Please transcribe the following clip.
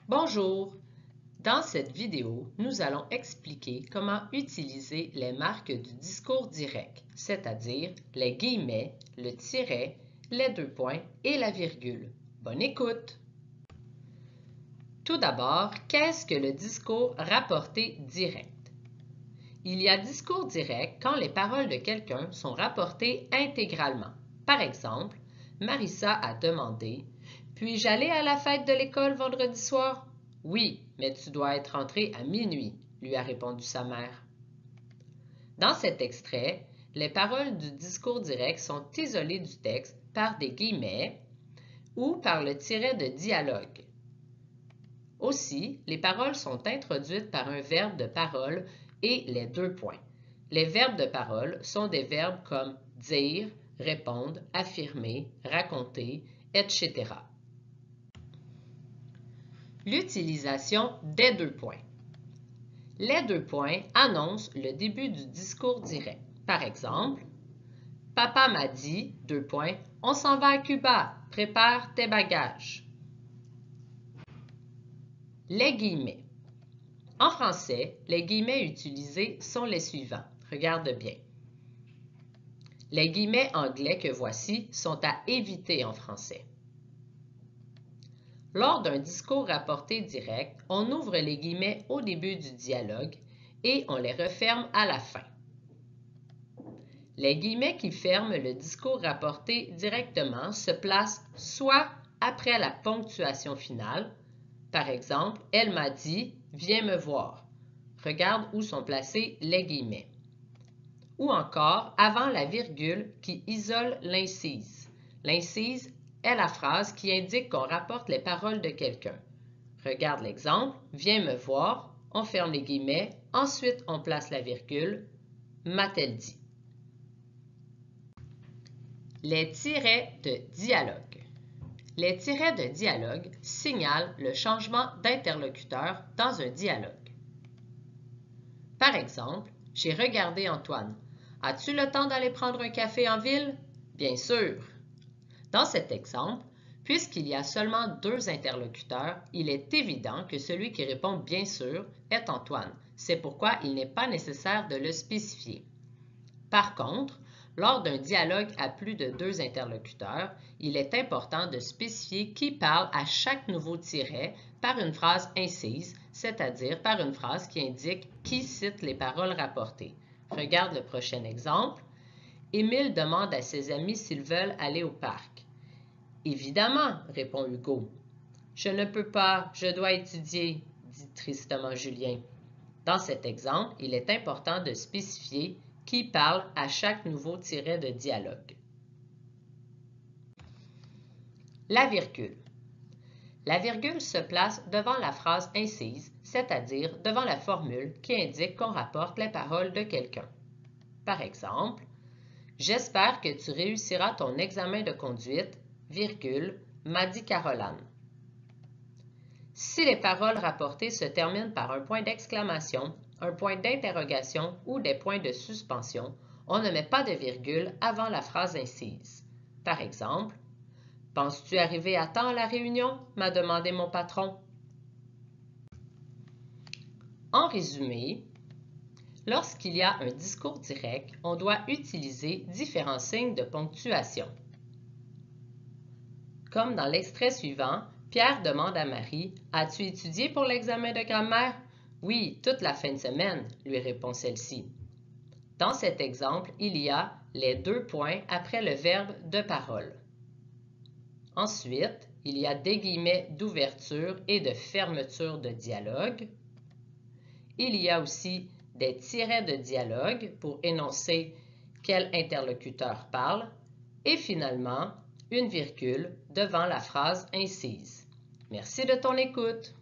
Bonjour! Dans cette vidéo, nous allons expliquer comment utiliser les marques du discours direct, c'est-à-dire les guillemets, le tiret, les deux points et la virgule. Bonne écoute! Tout d'abord, qu'est-ce que le discours rapporté direct? Il y a discours direct quand les paroles de quelqu'un sont rapportées intégralement. Par exemple, Marissa a demandé « Puis-je aller à la fête de l'école vendredi soir? » « Oui, mais tu dois être rentré à minuit, » lui a répondu sa mère. Dans cet extrait, les paroles du discours direct sont isolées du texte par des guillemets ou par le tiret de dialogue. Aussi, les paroles sont introduites par un verbe de parole et les deux points. Les verbes de parole sont des verbes comme dire, répondre, affirmer, raconter, etc. L'utilisation des deux points. Les deux points annoncent le début du discours direct. Par exemple, « Papa m'a dit, deux points, on s'en va à Cuba, prépare tes bagages. » Les guillemets. En français, les guillemets utilisés sont les suivants. Regarde bien. Les guillemets anglais que voici sont à éviter en français. Lors d'un discours rapporté direct, on ouvre les guillemets au début du dialogue et on les referme à la fin. Les guillemets qui ferment le discours rapporté directement se placent soit après la ponctuation finale, par exemple, « Elle m'a dit, viens me voir ». Regarde où sont placés les guillemets. Ou encore avant la virgule qui isole l'incise. L'incise est la phrase qui indique qu'on rapporte les paroles de quelqu'un. Regarde l'exemple, « Viens me voir », on ferme les guillemets, ensuite on place la virgule, « m'a-t-elle dit ». Les tirets de dialogue. Les tirets de dialogue signalent le changement d'interlocuteur dans un dialogue. Par exemple, j'ai regardé Antoine. As-tu le temps d'aller prendre un café en ville? Bien sûr. Dans cet exemple, puisqu'il y a seulement deux interlocuteurs, il est évident que celui qui répond bien sûr est Antoine. C'est pourquoi il n'est pas nécessaire de le spécifier. Par contre, lors d'un dialogue à plus de deux interlocuteurs, il est important de spécifier qui parle à chaque nouveau tiret par une phrase incise, c'est-à-dire par une phrase qui indique qui cite les paroles rapportées. Regarde le prochain exemple. Émile demande à ses amis s'ils veulent aller au parc. Évidemment, répond Hugo. Je ne peux pas, je dois étudier, dit tristement Julien. Dans cet exemple, il est important de spécifier qui parle à chaque nouveau tiret de dialogue. La virgule. La virgule se place devant la phrase incise, c'est-à-dire devant la formule qui indique qu'on rapporte les paroles de quelqu'un. Par exemple, « J'espère que tu réussiras ton examen de conduite, virgule, m'a dit Caroline. » Si les paroles rapportées se terminent par un point d'exclamation, un point d'interrogation ou des points de suspension, on ne met pas de virgule avant la phrase incise. Par exemple, « Penses-tu arriver à temps à la réunion? M'a demandé mon patron. » En résumé, lorsqu'il y a un discours direct, on doit utiliser différents signes de ponctuation. Comme dans l'extrait suivant, Pierre demande à Marie « As-tu étudié pour l'examen de grammaire? » « Oui, toute la fin de semaine, » lui répond celle-ci. Dans cet exemple, il y a les deux points après le verbe de parole. Ensuite, il y a des guillemets d'ouverture et de fermeture de dialogue. Il y a aussi des tirets de dialogue pour énoncer quel interlocuteur parle. Et finalement, une virgule devant la phrase incise. Merci de ton écoute.